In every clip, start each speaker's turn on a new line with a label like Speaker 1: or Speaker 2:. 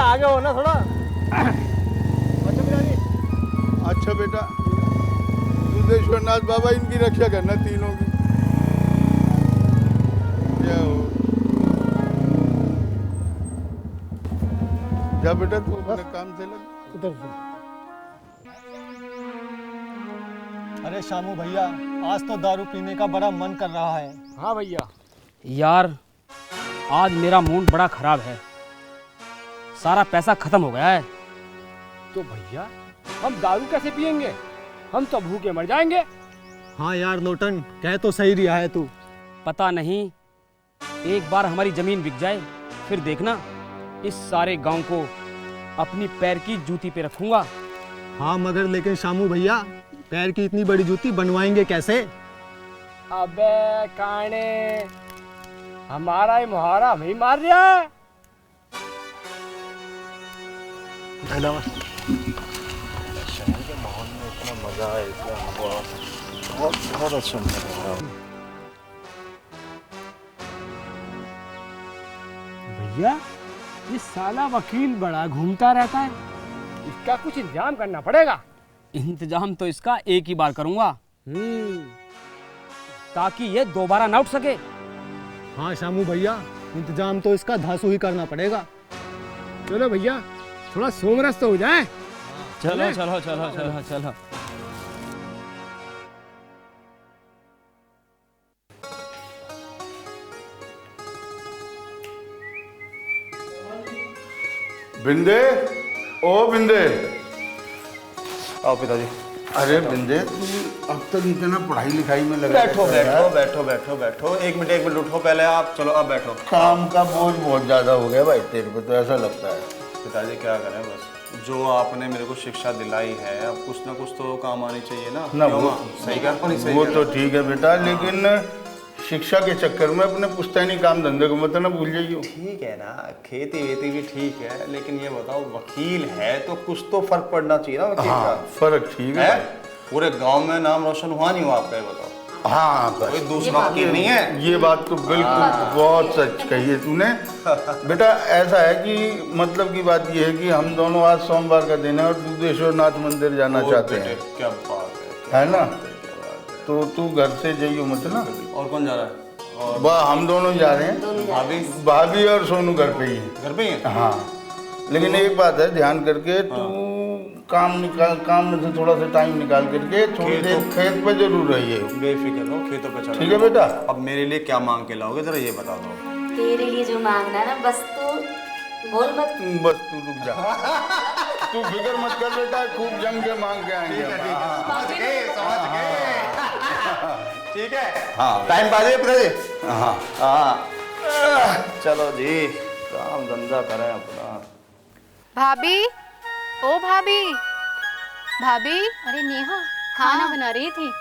Speaker 1: आगे हो ना थोड़ा।
Speaker 2: अच्छा पिताजी।
Speaker 3: अच्छा बेटा, दुधेश्वरनाथ बाबा इनकी रक्षा करना तीनों की। क्या हो जा बेटा, तू अपने काम से लग।
Speaker 1: उधर से।
Speaker 2: अरे शामू भैया, आज तो दारू पीने का बड़ा मन कर रहा है।
Speaker 1: हाँ भैया।
Speaker 4: यार आज मेरा मूड बड़ा खराब है, सारा पैसा खत्म हो गया है।
Speaker 1: तो भैया हम दारू कैसे पियेंगे, हम तो भूखे मर जाएंगे।
Speaker 2: हाँ यार लोटन, कह तो सही रिहा है तू।
Speaker 4: पता नहीं, एक बार हमारी जमीन बिक जाए फिर देखना, इस सारे गांव को अपनी पैर की जूती पे रखूंगा।
Speaker 2: हाँ मगर लेकिन शामू भैया, पैर की इतनी बड़ी जूती बनवाएंगे कैसे?
Speaker 1: अबे काने, हमारा ही मुहारा हमें ही मार रहा है।
Speaker 5: शहर के माहौल में इतना मजा है, इतना हवा, बहुत अच्छा लग रहा है।
Speaker 1: भैया ये साला वकील बड़ा घूमता रहता है, इसका कुछ इंतजाम करना पड़ेगा।
Speaker 4: इंतजाम तो इसका एक ही बार करूंगा, ताकि ये दोबारा ना उठ सके।
Speaker 2: हाँ शामू भैया, इंतजाम तो इसका धांसू ही करना पड़ेगा।
Speaker 1: चलो भैया थोड़ा सोमरस तो हो जाए।
Speaker 4: चलो चलो चलो चलो चलो।
Speaker 3: बिंदे, ओ बिंदे।
Speaker 5: आओ पिताजी।
Speaker 3: अरे बिंदे, तू अब तक इतना पढ़ाई लिखाई में लगा
Speaker 5: बैठो बैठो बैठो बैठो बैठो, एक मिनट उठो पहले आप। चलो अब बैठो।
Speaker 3: काम का बोझ बहुत ज्यादा हो गया भाई तेरे पे, तो ऐसा लगता है।
Speaker 5: पिताजी क्या करें, बस जो आपने मेरे को शिक्षा दिलाई है, अब कुछ ना कुछ तो काम आनी चाहिए ना।
Speaker 3: ना
Speaker 5: क्यों
Speaker 3: वो
Speaker 5: माँ? सही कर पर सही
Speaker 3: वो
Speaker 5: कर।
Speaker 3: तो ठीक है बेटा, लेकिन शिक्षा के चक्कर में अपने पुश्तैनी काम धंधे को मत ना भूल जाइयो।
Speaker 5: ठीक है ना, खेती वेती भी ठीक है, लेकिन ये बताओ वकील है तो कुछ तो फर्क पड़ना चाहिए ना वकील
Speaker 3: हाँ,
Speaker 5: का।
Speaker 3: फर्क ठीक है।
Speaker 5: पूरे गांव में नाम रोशन हुआ नहीं हुआ आपका, ये बताओ।
Speaker 3: हाँ बस,
Speaker 5: कोई दूसरा वकील नहीं है।
Speaker 3: ये बात तो बिल्कुल बहुत सच कही है तूने। बेटा ऐसा है कि मतलब की बात ये है कि हम दोनों आज सोमवार का दिन है और दुधेश्वरनाथ मंदिर जाना चाहते हैं,
Speaker 5: क्या बात है
Speaker 3: है ना? तो तू घर से जाइयो मत ना।
Speaker 5: और कौन जा रहा है? और
Speaker 3: वाह, हम दोनों जा रहे हैं।
Speaker 5: भाभी
Speaker 3: भाभी और सोनू घर पे ही है।
Speaker 5: घर पे ही है?
Speaker 3: हाँ, लेकिन एक बात है, ध्यान करके तू काम में से थोड़ा सा टाइम निकाल करके थोड़ी देर खेत पे जरूर रहिए।
Speaker 5: बेफिक्र रहो, खेतों पे चलो।
Speaker 3: ठीक है बेटा।
Speaker 5: अब मेरे लिए क्या मांग के लाओगे, जरा ये बता दो।
Speaker 6: तेरे लिए जो मांगना ना, बस तू बोल मत।
Speaker 3: बस तू रुक जा। तू फिक्र मत कर बेटा, खूब जम के मांग के आएंगे।
Speaker 5: समझ गए। ठीक है,
Speaker 3: हाँ
Speaker 5: टाइम बाजे पिताजी।
Speaker 3: हाँ
Speaker 5: हाँ चलो जी, काम धंधा करें अपना।
Speaker 7: भाभी, ओ भाभी, भाभी।
Speaker 8: अरे नेहा,
Speaker 7: हाँ।
Speaker 8: खाना बना रही थी।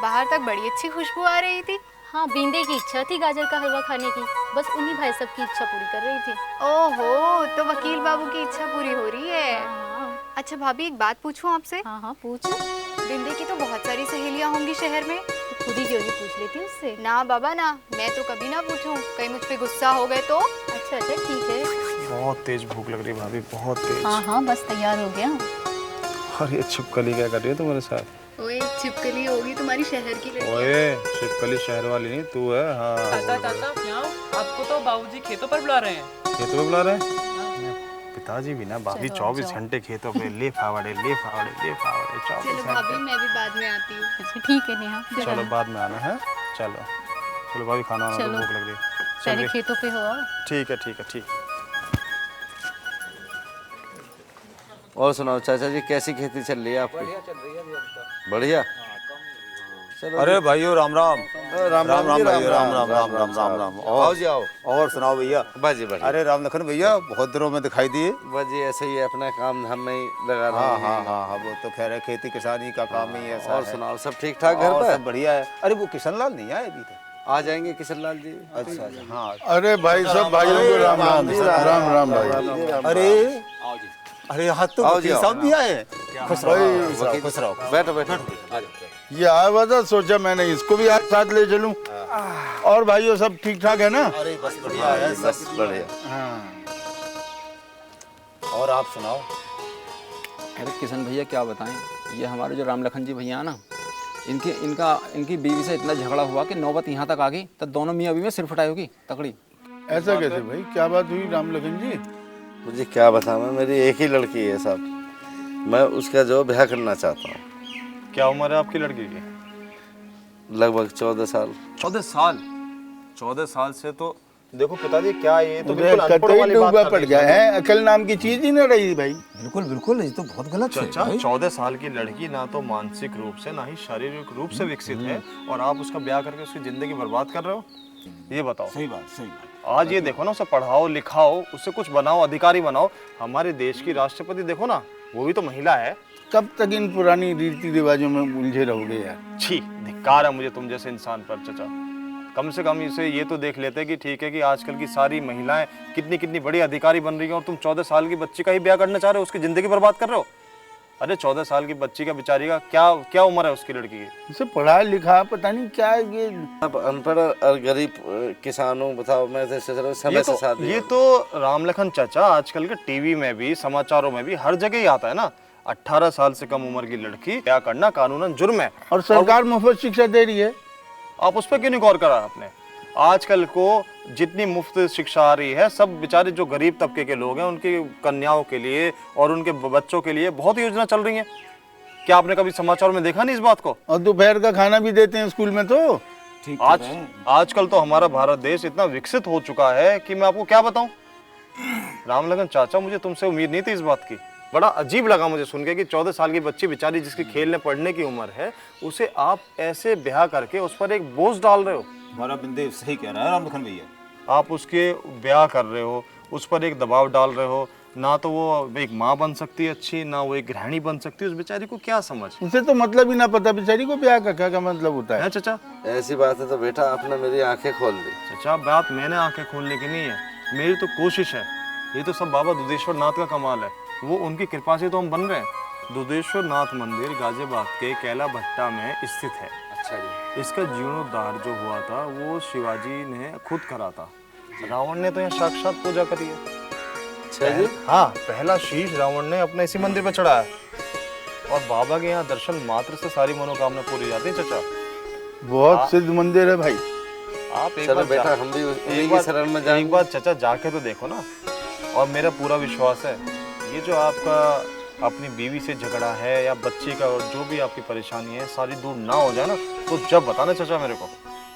Speaker 7: बाहर तक बड़ी अच्छी खुशबू आ रही थी।
Speaker 8: हाँ, बिंदे की इच्छा थी गाजर का हलवा खाने की, बस उन्हीं भाई सब की इच्छा पूरी कर रही थी।
Speaker 7: ओहो, तो वकील बाबू की इच्छा पूरी हो रही है।
Speaker 8: हाँ
Speaker 7: अच्छा भाभी, एक बात पूछूं आपसे?
Speaker 8: हाँ पूछ।
Speaker 7: बिंदे की तो बहुत सारी सहेलियां होंगी शहर में।
Speaker 8: तो खुद ही क्यों नहीं पूछ लेती उससे?
Speaker 7: ना बाबा ना, मैं तो कभी ना पूछूं, कहीं मुझ पे गुस्सा हो गए तो।
Speaker 8: अच्छा अच्छा ठीक है।
Speaker 5: बहुत तेज भूख लग रही है भाभी, बहुत तेज।
Speaker 8: हाँ हाँ बस तैयार हो गया।
Speaker 5: और ये छिपकली क्या कर रही है तुम्हारे साथ?
Speaker 7: ओए, छिपकली होगी तुम्हारी शहर की लड़की।
Speaker 5: ओए, छिपकली शहर वाली नहीं, तू है। हाँ
Speaker 9: चाचा यहाँ आपको तो बाबूजी खेतों पर बुला रहे हैं।
Speaker 5: खेतों में बुला रहे हैं? पिताजी भी ना भाभी
Speaker 8: चलो,
Speaker 5: 24
Speaker 8: जाओ।
Speaker 5: घंटे खेतों पे ले फावड़े 24
Speaker 7: चलो भाभी,
Speaker 5: घंटे।
Speaker 7: मैं भी बाद में आती हूँ।
Speaker 8: अच्छा ठीक है नेहा,
Speaker 5: चलो बाद में आना है। चलो चलो भाभी, खाना वाना तो
Speaker 8: चलो।
Speaker 5: भूख लग रही है।
Speaker 8: पहले
Speaker 5: चलिए।
Speaker 8: खेतों पे हो आओ।
Speaker 5: ठीक है ठीक है ठीक है।
Speaker 10: और सुनाओ चाचा जी, कैसी खेती चल रही है आपकी? बढ़िया चल रही है। बढ़िया।
Speaker 11: अरे भाइयों राम राम।
Speaker 10: राम
Speaker 11: राम
Speaker 10: जी,
Speaker 11: भाइयों, राम राम राम राम राम राम।
Speaker 10: आओ जी आओ।
Speaker 11: और सुनाओ भैया।
Speaker 10: बाजी बढ़िया।
Speaker 11: अरे राम लखन भैया, बहुत दिनों में दिखाई दिए।
Speaker 10: बाजी ऐसे ही है, अपना काम हम में ही लगा रहा
Speaker 11: हाँ
Speaker 10: हूँ।
Speaker 11: हाँ हाँ हाँ, वो तो खैर है, खेती किसानी का काम ही ऐसा
Speaker 10: और
Speaker 11: है।
Speaker 10: सुनाओ, सब ठीक ठाक घर
Speaker 11: और
Speaker 10: पर?
Speaker 11: सब बढ़िया है। अरे वो किशन लाल नहीं आए अभी तक?
Speaker 10: आ जाएंगे किशन लाल जी।
Speaker 11: अच्छा अच्छा हाँ।
Speaker 3: अरे भाई सब भाइयों को राम राम राम राम भाई।
Speaker 11: अरे अरे यहाँ तो
Speaker 10: आओ जी,
Speaker 11: वकील
Speaker 10: आओ।
Speaker 11: साहब भी आए। खुश रहो
Speaker 3: भाई,
Speaker 11: खुश रहो, खुश रहो।
Speaker 10: बैठो बैठो।
Speaker 3: ये आया हुआ था, सोचा मैंने इसको भी आज साथ ले चलूं। और भाइयों सब ठीक ठाक है ना?
Speaker 11: अरे बस बढ़िया है सब।
Speaker 10: बढ़िया।
Speaker 3: हाँ
Speaker 11: और आप सुनाओ।
Speaker 12: अरे किशन भैया क्या बताएं, ये हमारे जो राम लखन जी भैया हैं ना, इनकी बीवी से इतना झगड़ा हुआ कि नौबत यहाँ तक आ गई, तो दोनों मियाँ बीवी में सिर फटाई होगी तकड़ी।
Speaker 3: ऐसा कैसे भाई, क्या बात हुई राम लखन जी?
Speaker 10: मुझे क्या बताऊँ, मेरी एक ही लड़की है साहब, मैं उसका जो ब्याह करना चाहता हूँ।
Speaker 5: क्या उम्र है आपकी लड़की की?
Speaker 10: लगभग 14 साल।
Speaker 5: 14 साल? 14 साल से तो देखो पिताजी, क्या ये तो
Speaker 3: उधर
Speaker 5: बिल्कुल अनपढ़ वाली बात
Speaker 3: डूबा
Speaker 5: कर
Speaker 3: पड़
Speaker 5: रही
Speaker 3: गया
Speaker 5: है।
Speaker 3: है, अकल नाम की चीज ही न रही भाई।
Speaker 11: बिल्कुल बिल्कुल, ये तो बहुत गलत है
Speaker 5: चाचा,
Speaker 11: भाई।
Speaker 5: 14 साल की लड़की ना तो मानसिक रूप से ना ही शारीरिक रूप से विकसित है, और आप उसका ब्याह करके उसकी जिंदगी बर्बाद कर रहे हो। ये बताओ।
Speaker 11: सही बात, सही बात।
Speaker 5: आज ये देखो ना, उसे पढ़ाओ लिखाओ, उससे कुछ बनाओ, अधिकारी बनाओ। हमारे देश की राष्ट्रपति देखो ना, वो भी तो महिला है।
Speaker 3: कब तक इन पुरानी रीति रिवाजों में उलझे रहोगे यार?
Speaker 5: छी, धिक्कार है मुझे तुम जैसे इंसान पर चाचा। कम से कम इसे ये तो देख लेते कि ठीक है कि आजकल की सारी महिलाएं कितनी कितनी बड़ी अधिकारी बन रही हैं, और तुम 14 साल की बच्ची का ही ब्याह करना चाह रहे हो, उसकी जिंदगी बर्बाद कर रहे हो। अरे 14 साल की बच्ची का, बेचारी का क्या उम्र है उसकी लड़की की?
Speaker 3: उसे पढ़ा लिखा पता नहीं क्या ये।
Speaker 10: अब अनपढ़ और गरीब किसानों, बताओ मैं समय से शादी।
Speaker 5: ये तो राम लखन चाचा आजकल के टीवी में भी, समाचारों में भी, हर जगह ही आता है ना। 18 साल से कम उम्र की लड़की ब्याह करना कानूनन जुर्म है,
Speaker 3: और सरकार मुफ्त शिक्षा दे रही है।
Speaker 5: आप उस पर क्यों नहीं गौर करा आपने? आजकल को जितनी मुफ्त शिक्षा आ रही है, सब बेचारे जो गरीब तबके के लोग हैं उनकी कन्याओं के लिए और उनके बच्चों के लिए बहुत योजना चल रही हैं। क्या आपने कभी समाचार में देखा नहीं इस बात को?
Speaker 3: और दोपहर का खाना भी देते हैं स्कूल में। तो
Speaker 5: आजकल तो हमारा भारत देश इतना विकसित हो चुका है कि मैं आपको क्या बताऊं। रामलखन चाचा, मुझे तुमसे उम्मीद नहीं थी इस बात की। बड़ा अजीब लगा मुझे सुन के कि 14 साल की बच्ची बेचारी जिसकी खेलने पढ़ने की उम्र है, उसे आप ऐसे ब्याह करके उस पर एक बोझ डाल रहे हो।
Speaker 11: हमारा बिंदे सही कह रहा है राम लखन भैया।
Speaker 5: आप उसके ब्याह कर रहे हो, उस पर एक दबाव डाल रहे हो। ना तो वो एक माँ बन सकती है अच्छी, ना वो एक गृहिणी बन सकती है। उस बेचारी को क्या समझ?
Speaker 3: उसे तो मतलब ही ना पता बेचारी को ब्याह का क्या मतलब होता है।
Speaker 5: चाचा
Speaker 10: ऐसी बात है तो बेटा आपने मेरी आंखें खोल दी।
Speaker 5: चाचा, बात मैंने आंखें खोलने की नहीं है, मेरी तो कोशिश है। ये तो सब बाबा दुधेश्वर नाथ का कमाल है, वो उनकी कृपा से तो हम बन रहे हैं। दुधेश्वर नाथ मंदिर गाजियाबाद के कैला भट्टा में स्थित है।
Speaker 10: अच्छा जी।
Speaker 5: इसका जीर्णोद्धार जो हुआ था वो शिवाजी ने खुद करा था। रावण ने तो यहाँ साक्षात पूजा करी है।
Speaker 10: अच्छा जी।
Speaker 5: हाँ, पहला शीश रावण ने अपने इसी मंदिर पे चढ़ाया, और बाबा के यहाँ दर्शन मात्र से सारी मनोकामना पूरी जाती है। चाचा,
Speaker 3: बहुत सिद्ध मंदिर है भाई।
Speaker 5: आप एक
Speaker 10: चलो
Speaker 5: बार
Speaker 10: बेटा, हम भी उन्हीं की शरण में जाएंगे।
Speaker 5: एक बार चाचा जाके तो देखो ना। और मेरा पूरा विश्वास है, ये जो आपका अपनी बीवी से झगड़ा है या बच्ची का और जो भी आपकी परेशानी है सारी दूर ना हो जाए ना, तो जब बताना चाचा मेरे को।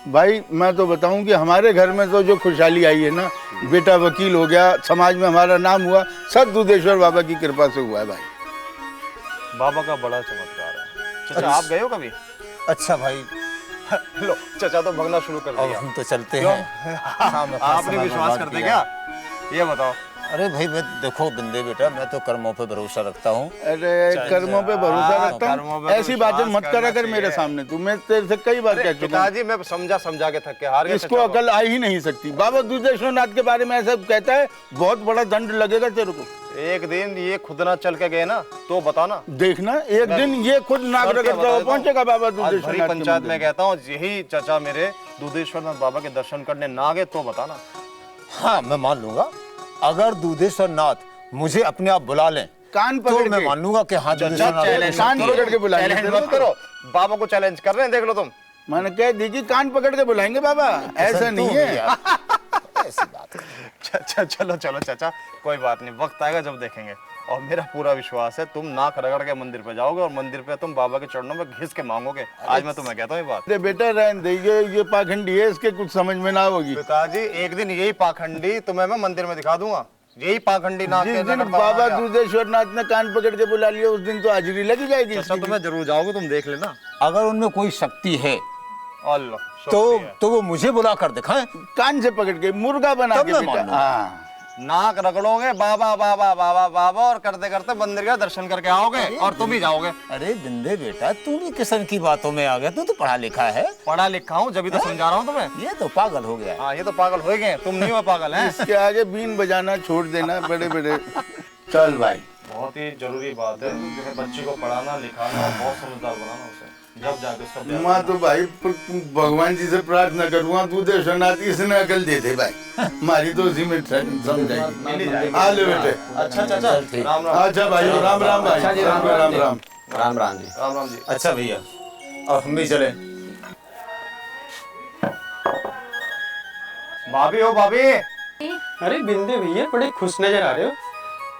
Speaker 3: भाई मैं तो बताऊं कि हमारे घर में तो जो खुशहाली आई है ना, बेटा वकील हो गया, समाज में हमारा नाम हुआ, सब दुधेश्वर बाबा की कृपा से हुआ है भाई।
Speaker 5: बाबा का बड़ा चमत्कार है। चाचा, आप गए हो कभी?
Speaker 11: अच्छा भाई,
Speaker 5: लो चाचा तो भगना शुरू कर दिया।
Speaker 11: हम तो चलते हैं।
Speaker 5: आप नहीं विश्वास करते क्या? ये बताओ।
Speaker 11: अरे भाई, मैं देखो बिंदे बेटा, मैं तो कर्मों पे भरोसा रखता हूँ।
Speaker 3: अरे कर्मों पे भरोसा रखता हूँ, ऐसी बातें मत करा कर मेरे सामने। तू मैं तेरे से कई बार कह चुका हूँ।
Speaker 5: पिताजी, मैं समझा के थक के हार गया।
Speaker 3: इसको अकल आ ही नहीं सकती। बाबा दुधेश्वर नाथ के बारे में ऐसा कहता है, बहुत बड़ा दंड लगेगा तेरे को।
Speaker 5: एक दिन ये खुद ना चल के गए ना तो बताना।
Speaker 3: देखना, एक दिन ये खुद नाक रगड़ता हुआ पहुंचेगा बाबा दुधेश्वर नाथ।
Speaker 5: पंचायत में कहता हूँ, यही चाचा मेरे दुधेश्वर नाथ बाबा के दर्शन करने ना गए तो बताना।
Speaker 11: हाँ, मैं मान लूंगा। अगर दुधेश्वर नाथ मुझे अपने आप बुला लें
Speaker 3: कान
Speaker 11: तो
Speaker 3: पकड़
Speaker 11: मैं
Speaker 3: के,
Speaker 11: मान लूंगा कि हाँ
Speaker 3: कान पकड़ के बुलाएंगे।
Speaker 5: चैलेंज मत करो, बाबा को चैलेंज कर रहे हैं, देख लो तुम।
Speaker 3: मैंने कह दी कि कान पकड़ के बुलाएंगे बाबा, ऐसा नहीं है।
Speaker 11: ऐसी बात है।
Speaker 5: चलो चाचा, कोई बात नहीं, वक्त आएगा जब देखेंगे। और मेरा पूरा विश्वास है तुम नाक रगड़ के मंदिर पे जाओगे और मंदिर पे तुम बाबा के चरणों में घिस के मांगोगे। आज मैं तुम्हें कहता हूँ ये बात।
Speaker 3: अरे बेटा रहने दे, ये पाखंडी है, इसके कुछ समझ में ना होगी।
Speaker 5: पिताजी, एक दिन यही पाखंडी तुम्हें मैं मंदिर में दिखा दूंगा। यही पाखंडी नाक
Speaker 3: जिस दिन बाबा दुधेश्वर नाथ ने कान पकड़ के बुला लिया, उस दिन तो हाजिरी लगी जाएगी।
Speaker 5: तुम्हें जरूर जाओगे, तुम देख लेना।
Speaker 11: अगर उनमें कोई शक्ति है
Speaker 5: अल्लाह
Speaker 11: तो वो मुझे बुला कर दिखाएं,
Speaker 3: कान से पकड़ के मुर्गा बना के बेटा।
Speaker 5: नाक रगड़ोगे बाबा बाबा बाबा बाबा और करते करते मंदिर का दर्शन करके आओगे और तुम भी जाओगे।
Speaker 11: अरे बिंदे बेटा, तू भी किशन की बातों में आ गया। तू तो पढ़ा लिखा है।
Speaker 5: पढ़ा लिखा हूँ, जब तो समझा रहा हूँ तुम्हें।
Speaker 11: ये तो पागल हो गया।
Speaker 5: हाँ, ये तो पागल हो गए, तुम नहीं हो पागल हैं।
Speaker 3: इसके आगे बीन बजाना छोड़ देना बड़े बड़े। चल भाई,
Speaker 5: बहुत ही जरूरी बात है जो है बच्चे को पढ़ाना लिखाना और बहुत समझदार बनाना उसे, जब जाके उसका प्यार
Speaker 3: मैं तो भाई भगवान जी से प्रार्थना करूँगा तू दे शरणार्थी इसने अकल दे दे भाई, हमारी तो उसी में समझाएगी। आ ले बेटे।
Speaker 5: अच्छा चाचा, राम राम।
Speaker 3: अच्छा भाई, राम राम भाई।
Speaker 12: अच्छा जी, राम
Speaker 3: राम
Speaker 12: राम
Speaker 3: राम।
Speaker 12: राम राम जी।
Speaker 5: राम राम जी।
Speaker 11: अच्छा भैया, अब हम भी चले।
Speaker 5: भाभी हो भाभी।
Speaker 1: अरे बिंदे भैया बड़े खुश नजर आ रहे हो,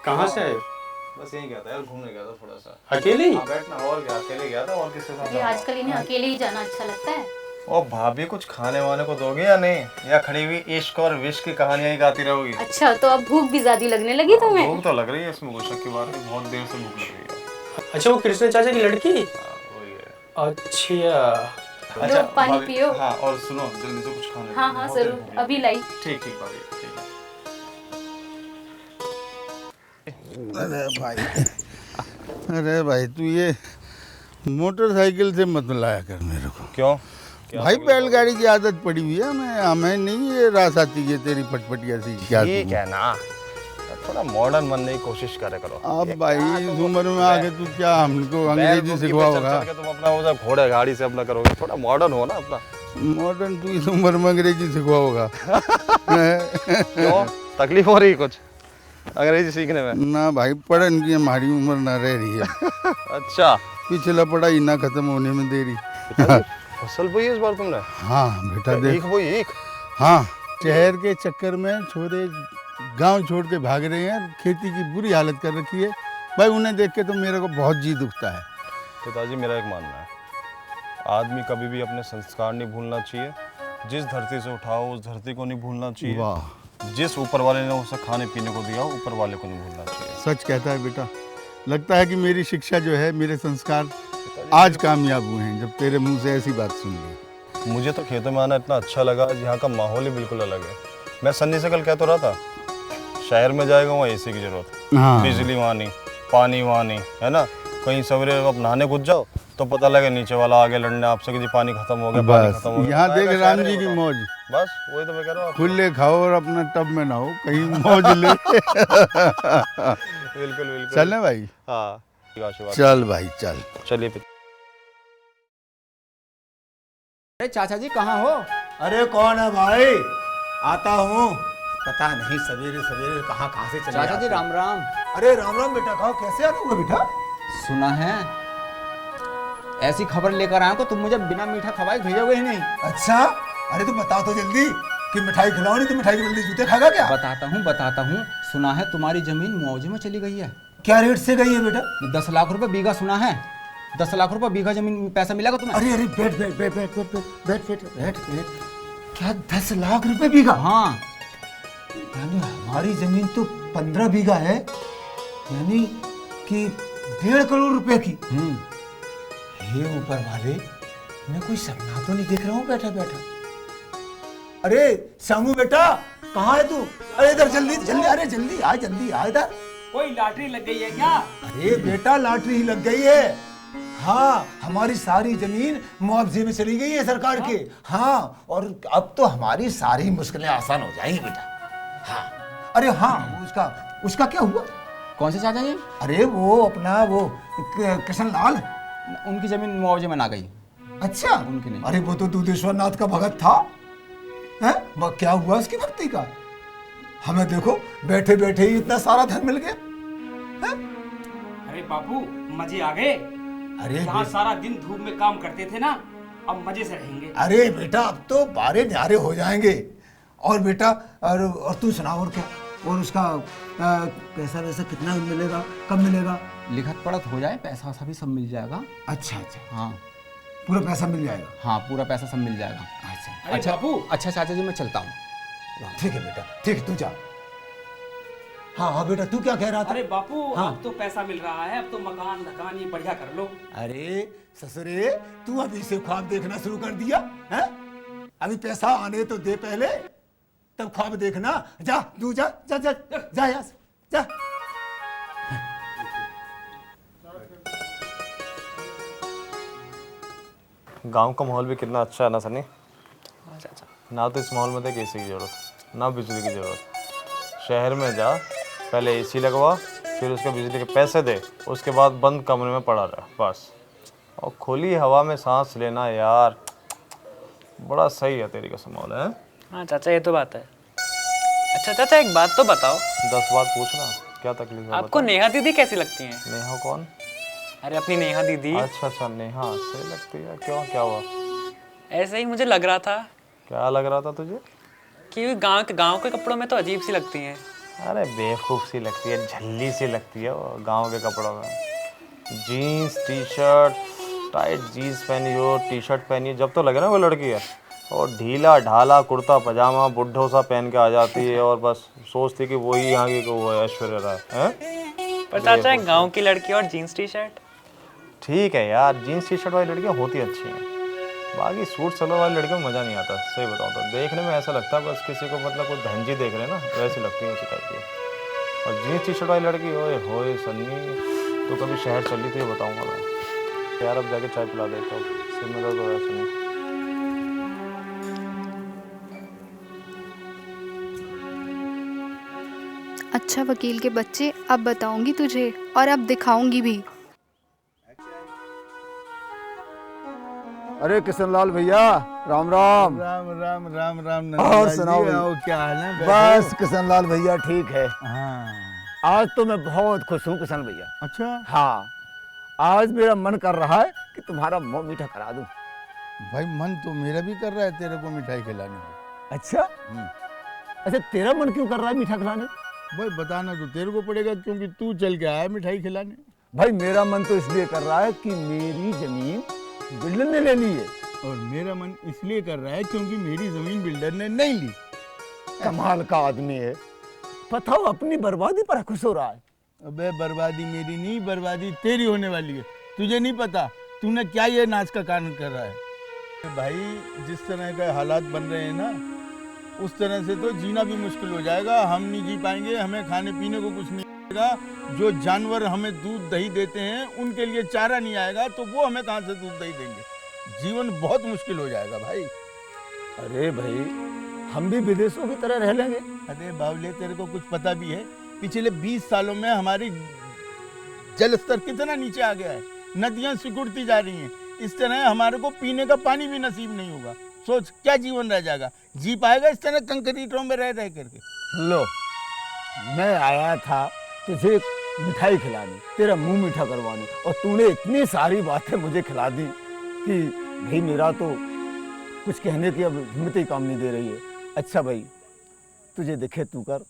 Speaker 1: कहाँ से आए हो?
Speaker 5: बस यही गया था यार, घूमने गया था थोड़ा सा।
Speaker 1: अकेले ही?
Speaker 5: हाँ बैठना, और क्या अकेले गया था और किसके साथ?
Speaker 8: अरे आजकल इन्हें अकेले ही जाना अच्छा लगता है।
Speaker 5: ओ भाभी कुछ खाने वाने को दोगे या नहीं, या खड़ी हुई इश्क और विश्क की कहानियां ही गाती रहोगी?
Speaker 8: अच्छा तो अब भूख भी ज्यादा लगने लगी तुम्हें?
Speaker 5: भूख तो लग रही है, इसमें कोई शक की बात नहीं, बहुत देर से भूख लग रही है।
Speaker 1: अच्छा वो कृष्ण चाचा की लड़की?
Speaker 5: वही है।
Speaker 1: अच्छा
Speaker 8: लो पानी
Speaker 5: भाभी,
Speaker 8: पियो।
Speaker 5: हाँ और सुनो जल्दी से कुछ खाने।
Speaker 8: हाँ हाँ जरूर, अभी लाई।
Speaker 5: ठीक ठीक भाभी, ठीक है।
Speaker 3: अरे भाई तू ये मोटरसाइकिल से मत लाया कर मेरे को।
Speaker 5: क्यों?
Speaker 3: भाई बैलगाड़ी की आदत पड़ी हुई है, हमें नहीं ये रास आती है तेरी पटपटिया सी। क्या
Speaker 5: ठीक है ना, थोड़ा मॉडर्न बनने की कोशिश करे करो।
Speaker 3: अब भाई इस उम्र में आगे तू क्या हमको अंग्रेजी सिखवाओगा?
Speaker 5: तुम अपना वो सब घोड़े गाड़ी से अपना करोगे, थोड़ा मॉडर्न हो ना अपना।
Speaker 3: मॉडर्न तू इस उम्र में अंग्रेजी सिखवाओगा?
Speaker 5: क्यों, तकलीफ हो रही है कुछ अंग्रेजी सीखने में?
Speaker 3: ना भाई, पढ़न की हमारी उम्र ना रह रही है।
Speaker 5: अच्छा,
Speaker 3: पिछला पढ़ाई ना खत्म होने में देरी।
Speaker 5: फसल बोई इस बार तुमने?
Speaker 3: हाँ बेटा देख।
Speaker 5: एक बोई एक?
Speaker 3: हाँ, शहर के चक्कर में छोरे गांव छोड़ के भाग रहे हैं, खेती की बुरी हालत कर रखी है भाई। उन्हें देख के तो मेरे को बहुत जी दुखता है।
Speaker 5: पिताजी मेरा एक मानना है, आदमी कभी भी अपने संस्कार नहीं भूलना चाहिए। जिस धरती से उठाओ उस धरती को नहीं भूलना चाहिए।
Speaker 3: वाह,
Speaker 5: जिस ऊपर वाले ने उसे खाने पीने को दिया ऊपर वाले को नहीं भूलना चाहिए।
Speaker 3: सच कहता है बेटा। लगता है कि मेरी शिक्षा जो है, मेरे संस्कार आज कामयाब हुए हैं जब तेरे मुंह से ऐसी बात सुन ली।
Speaker 5: मुझे तो खेतों में आना इतना अच्छा लगा, यहाँ का माहौल ही बिल्कुल अलग है। मैं सन्नी से कल कह तो रहा था, शहर में जाएगा वहाँ एसी की जरूरत,
Speaker 3: हाँ।
Speaker 5: बिजली वहाँ नहीं, पानी वहाँ नहीं, है ना। कहीं सवेरे आप नहाने घुस जाओ तो पता लगे नीचे वाला आगे लड़ने आपसे कि जी पानी खत्म हो गया, पानी खत्म हो गया।
Speaker 3: यहाँ देख राम जी की मौज।
Speaker 5: बस वही तो मैं कह रहा हूँ,
Speaker 3: खुले खाओ और अपना टब में नहाओ, कहीं मौज ले।
Speaker 5: बिल्कुल बिल्कुल।
Speaker 3: चलें भाई?
Speaker 5: हाँ
Speaker 3: चल भाई चल।
Speaker 5: चलिए।
Speaker 12: अरे चाचा जी कहाँ हो?
Speaker 11: अरे कौन है भाई? आता हूँ। पता नहीं सवेरे सवेरे कहाँ से चले
Speaker 12: चाचा जी
Speaker 11: आते।
Speaker 12: राम राम।
Speaker 11: अरे राम राम बेटा, कहो कैसे आ रहे हो बेटा?
Speaker 12: सुना है ऐसी खबर लेकर आया को तुम मुझे बिना मीठा खवाए भेजोगे ही नहीं।
Speaker 11: अच्छा, अरे तो बताओ तो जल्दी कि मिठाई खिलाओ, नहीं तो मिठाई के बदले जूते खाएगा क्या?
Speaker 12: बताता हूँ। सुना है तुम्हारी जमीन मुआवजे में चली गई है।
Speaker 11: क्या रेट से गई है बेटा?
Speaker 12: 10 लाख रुपए बीघा सुना है। 10 लाख रुपए बीघा जमीन में पैसा मिलेगा तुम्हें?
Speaker 11: अरे अरे बैठ बैठ बैठ बैठ बैठ बैठ बैठ बैठ बैठ। क्या 10 लाख रुपए बीघा?
Speaker 12: हाँ,
Speaker 11: यानी हमारी जमीन तो 15 बीघा है, यानी कि 1.5 करोड़ रुपए की। हे ऊपर वाले, मैं कोई सपना तो नहीं देख रहा हूँ बैठा बैठा? अरे शामू बेटा, कहाँ है तू? अरे इधर जल्दी जल्दी, अरे जल्दी आ इधर।
Speaker 1: कोई लॉटरी लग गई है क्या?
Speaker 11: अरे बेटा लॉटरी ही लग गई है। हाँ, हमारी सारी जमीन मुआवजे में चली गई है सरकार के। हाँ, और अब तो हमारी सारी मुश्किलें आसान हो जाएंगी बेटा। हाँ, अरे हाँ, उसका क्या हुआ?
Speaker 12: कौन से चाचा जी?
Speaker 11: अरे वो अपना वो कृष्ण लाल,
Speaker 12: उनकी जमीन मुआवजे में ना गई।
Speaker 11: अच्छा,
Speaker 12: उनकी नहीं।
Speaker 11: अरे वो तो दूधेश्वर नाथ का भगत था, हैं? क्या हुआ उसकी भक्ति का? हमें देखो बैठे बैठे ही इतना सारा धन मिल गया।
Speaker 4: अरे बापू मजे आ गए।
Speaker 11: अरे
Speaker 4: यहाँ सारा दिन धूप में काम करते थे ना, अब मजे से रहेंगे।
Speaker 11: अरे बेटा अब तो बारे न्यारे हो जाएंगे। और बेटा और तू सुना, और क्या? और उसका पैसा वैसा कितना मिलेगा, कब मिलेगा?
Speaker 12: लिखत पढ़त हो जाए, पैसा वैसा भी सब मिल जाएगा।
Speaker 11: अच्छा अच्छा,
Speaker 12: हाँ
Speaker 11: पूरा पैसा मिल जाएगा?
Speaker 12: हाँ, पूरा पैसा सब मिल जाएगा।
Speaker 11: अच्छा
Speaker 12: अच्छा
Speaker 4: बापू।
Speaker 12: अच्छा चाचा जी मैं चलता हूँ।
Speaker 11: ठीक है बेटा, ठीक है, तू जा। हाँ हाँ बेटा, तू क्या कह रहा था?
Speaker 4: अरे बापू
Speaker 11: हाँ।
Speaker 4: अब तो पैसा मिल रहा है, अब तो मकान ये बढ़िया कर लो।
Speaker 11: अरे ससुरे, तू अभी से ख्वाब देखना शुरू कर दिया है? अभी पैसा आने तो दे पहले, तब ख्वाब देखना। जा तू जा जा जा जा यहाँ से जा।
Speaker 5: गांव का माहौल भी कितना अच्छा है ना सनी। ना तो इस माहौल में देख एसी की जरूरत, ना बिजली की जरूरत। शहर में जा, पहले एसी लगवा, फिर उसके बिजली के पैसे दे, उसके बाद बंद कमरे में पड़ा रहा बस। और खुली हवा में सांस लेना यार बड़ा सही है, तेरी कसम मौला है।
Speaker 9: हाँ चाचा ये तो बात है। अच्छा चाचा एक बात तो बताओ।
Speaker 5: 10 बात पूछना, क्या तकलीफ है?
Speaker 9: आपको नेहा दीदी कैसी लगती हैं?
Speaker 5: नेहा कौन?
Speaker 9: अरे अपनी नेहा दीदी।
Speaker 5: अच्छा नेहा सही लगती है। क्यों, क्या हुआ?
Speaker 9: ऐसे ही मुझे लग रहा था।
Speaker 5: क्या लग रहा था तुझे?
Speaker 9: कि गांव के कपड़ों में तो अजीब सी लगती हैं।
Speaker 5: अरे बेवकूफ़ सी लगती है, झल्ली सी लगती है वो गांव के कपड़ों में। Jeans T-shirt, tight jeans पहनी हो, टी शर्ट पहनी है, जब तो लगे ना वो लड़की है, और ढीला ढाला कुर्ता पजामा बुढ़ो सा पहन के आ जाती है और बस सोचती कि वही यहाँ की वो है ऐश्वर्या राय है।
Speaker 9: पर चाचा एक गाँव की लड़की और जीन्स टी शर्ट
Speaker 5: ठीक है यार, जीन्स टी शर्ट वाली लड़कियाँ होती अच्छी हैं, बाकी सूट सलवार वाली लड़कियों में मज़ा नहीं आता। सही बताऊँ तो देखने में ऐसा लगता है बस किसी को मतलब कोई बहन जी देख रहे हैं ना, वैसी लगती है उसी टाइप की। और जीन्स टी शर्ट वाली लड़की ओए होए सन्नी, तो कभी शहर चली तो ये बताऊँगा मैं यार। अब जाके चाय पिला देता हूँ, सिर में दर्द हो रहा है सन्नी।
Speaker 7: अच्छा वकील के बच्चे, अब बताऊंगी तुझे और अब दिखाऊंगी भी।
Speaker 11: अरे किशनलाल भैया, राम राम।
Speaker 3: राम राम राम राम।
Speaker 11: और सुनाओ
Speaker 3: क्या हाल है?
Speaker 11: बस किशनलाल भैया ठीक है।
Speaker 3: हाँ।
Speaker 11: आज तो मैं बहुत खुश हूँ किशन भैया।
Speaker 3: अच्छा
Speaker 11: हाँ, आज मेरा मन कर रहा है कि तुम्हारा मुंह मीठा करा दूं।
Speaker 3: भाई मन तो मेरा भी कर रहा है तेरे को मिठाई खिलाने को।
Speaker 11: अच्छा अच्छा, तेरा मन क्यों कर रहा है मीठा खिलाने?
Speaker 3: भाई बताना तो तेरे को पड़ेगा क्योंकि तू चल के आया मिठाई खिलाने।
Speaker 11: भाई मेरा मन तो इसलिए कर रहा है कि मेरी जमीन बिल्डर ने ले ली है।
Speaker 3: और मेरा मन इसलिए कर रहा है क्योंकि मेरी जमीन बिल्डर ने नहीं ली।
Speaker 11: कमाल का आदमी है, बताओ अपनी बर्बादी पर खुश हो रहा है।
Speaker 3: अबे बर्बादी मेरी नहीं, बर्बादी तेरी होने वाली है। तुझे नहीं पता तूने क्या ये नाच का कारण कर रहा है। भाई जिस तरह के हालात बन रहे हैं ना, उस तरह से तो जीना भी मुश्किल हो जाएगा। हम नहीं जी पाएंगे, हमें खाने पीने को कुछ नहीं मिलेगा। जो जानवर हमें दूध दही देते हैं उनके लिए चारा नहीं आएगा, तो वो हमें कहाँ से दूध दही देंगे। जीवन बहुत मुश्किल हो जाएगा भाई।
Speaker 11: अरे भाई हम भी विदेशों की तरह रह लेंगे।
Speaker 3: अरे बावले तेरे को कुछ पता भी है पिछले 20 सालों में हमारी जल स्तर कितना नीचे आ गया है। नदियां सिकुड़ती जा रही हैं। इस तरह हमारे को पीने का पानी भी नसीब नहीं होगा। सोच क्या जीवन रह जाएगा। जी पाएगा इस तरह कंक्रीटों में रह रह करके।
Speaker 11: लो, मैं आया था तुझे मिठाई खिलाने, तेरा मुंह मीठा करवाने, और तूने इतनी सारी बातें मुझे खिला दी कि भाई मेरा तो कुछ कहने की अब हिम्मत ही काम नहीं दे रही है। अच्छा भाई, तुझे दिखे तू कर,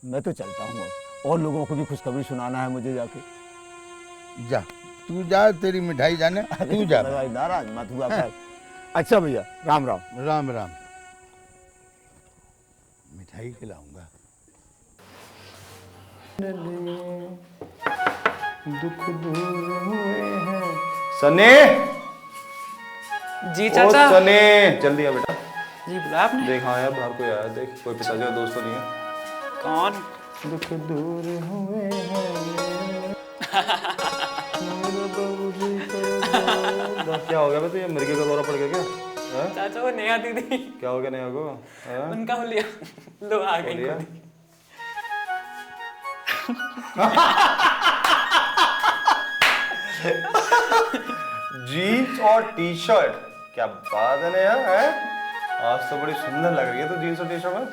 Speaker 11: मैं तो चलता हूँ अब, और लोगों को भी खुशखबरी सुनाना है मुझे जाके।
Speaker 3: जा तू जा, तेरी मिठाई जाने तू जा।
Speaker 11: नाराज मत हुआ कर। अच्छा भैया, राम राम।
Speaker 3: राम राम। मिठाई खिलाऊंगा।
Speaker 5: दुख दूर हुए हैं। सने
Speaker 9: जी चाचा।
Speaker 5: सने जल्दी आ बेटा।
Speaker 9: जी बुलाया आपने?
Speaker 5: देख हाँ यार बाहर कोई आया, देख कोई पिताजी का दोस्त तो नहीं है।
Speaker 9: कौन?
Speaker 5: दुख दूर हुए हैं। क्या हो गया? ये मिर्गी का दौरा पड़ गया क्या?
Speaker 9: चाचा वो नेहा दीदी।
Speaker 5: क्या हो गया नेहा को?
Speaker 9: उनका हुलिया लो आ गई।
Speaker 5: जीन्स और टी शर्ट, क्या बात है नेहा, है? आज तो बड़ी सुंदर लग रही है तो जीन्स और टी शर्ट में।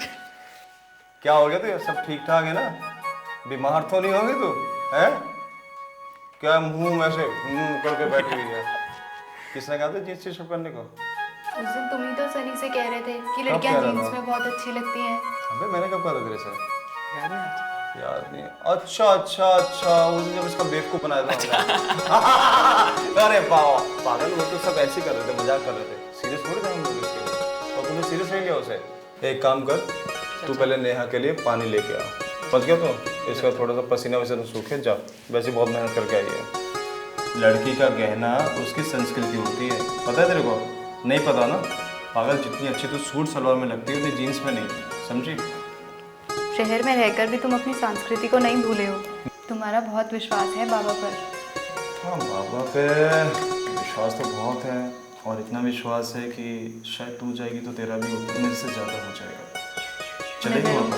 Speaker 5: क्या हो गया? तो सब ठीक ठाक है ना? बीमार तो नहीं होगी तू? है क्या मुंह में से करके बैठी हुई है? किसने कहा था जीन्स टी शर्ट पहनने को?
Speaker 7: उस दिन तुम ही तो सनी से कह रहे थे कि लड़कियां जीन्स में बहुत अच्छी लगती हैं।
Speaker 5: अबे मैंने कब कहा था तेरे से? याद नहीं। अच्छा अच्छा अच्छा, उस दिन जब इसका बेवकूफ बनाया था। अरे पागल, वो तो सब ऐसे कर रहे थे, मजाक कर रहे थे। सीरियस थोड़ी था हम लोग इसके लिए, और तूने सीरियस नहीं लिया उसे। एक काम कर, तू पहले नेहा के लिए पानी लेके आ। पहुंच गया तो इसका थोड़ा सा पसीना वैसे सूखे जा, वैसे बहुत मेहनत करके आई है। लड़की का गहना उसकी संस्कृति होती है, पता है तेरे को? नहीं पता ना? पागल, जितनी अच्छी तू सूट सलवार में लगती है उतनी जीन्स में नहीं, समझी?
Speaker 7: शहर में रहकर भी तुम अपनी संस्कृति को नहीं भूले हो। तुम्हारा बहुत विश्वास है बाबा पर।
Speaker 5: हाँ बाबा पे विश्वास तो बहुत है, और इतना विश्वास है कि शायद तू जाएगी तो तेरा भी मेरे से ज़्यादा हो जाएगा। चलेगी बाबा?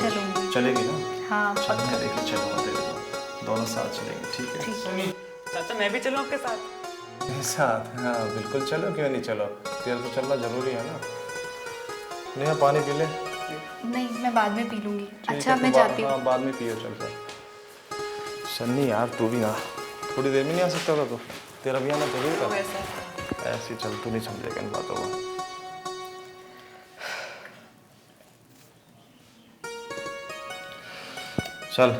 Speaker 5: चलेगी ना?
Speaker 7: हाँ
Speaker 5: चल मैं लेके चलूँगा तेरे को। दोनों साथ चलेंगे, ठीक है?
Speaker 9: चाचा मैं भी चलूं आपके साथ?
Speaker 5: मेरे साथ? हाँ बिल्कुल चलो, क्यों नहीं चलो, तेरा तो चलना जरूरी है ना। नेहा पानी पी ले।
Speaker 7: नहीं, मैं बाद में पी लूंगी।
Speaker 5: ठीक
Speaker 7: अच्छा
Speaker 5: है,
Speaker 7: मैं जाती हूँ।
Speaker 5: हाँ बाद में पियो, चल कर। सन्नी यार तू भी ना, थोड़ी देर में नहीं आ सकता था तो? तेरा भी आना जरूरी था। ऐसे चल, तू नहीं समझेगा इन बातों को। चल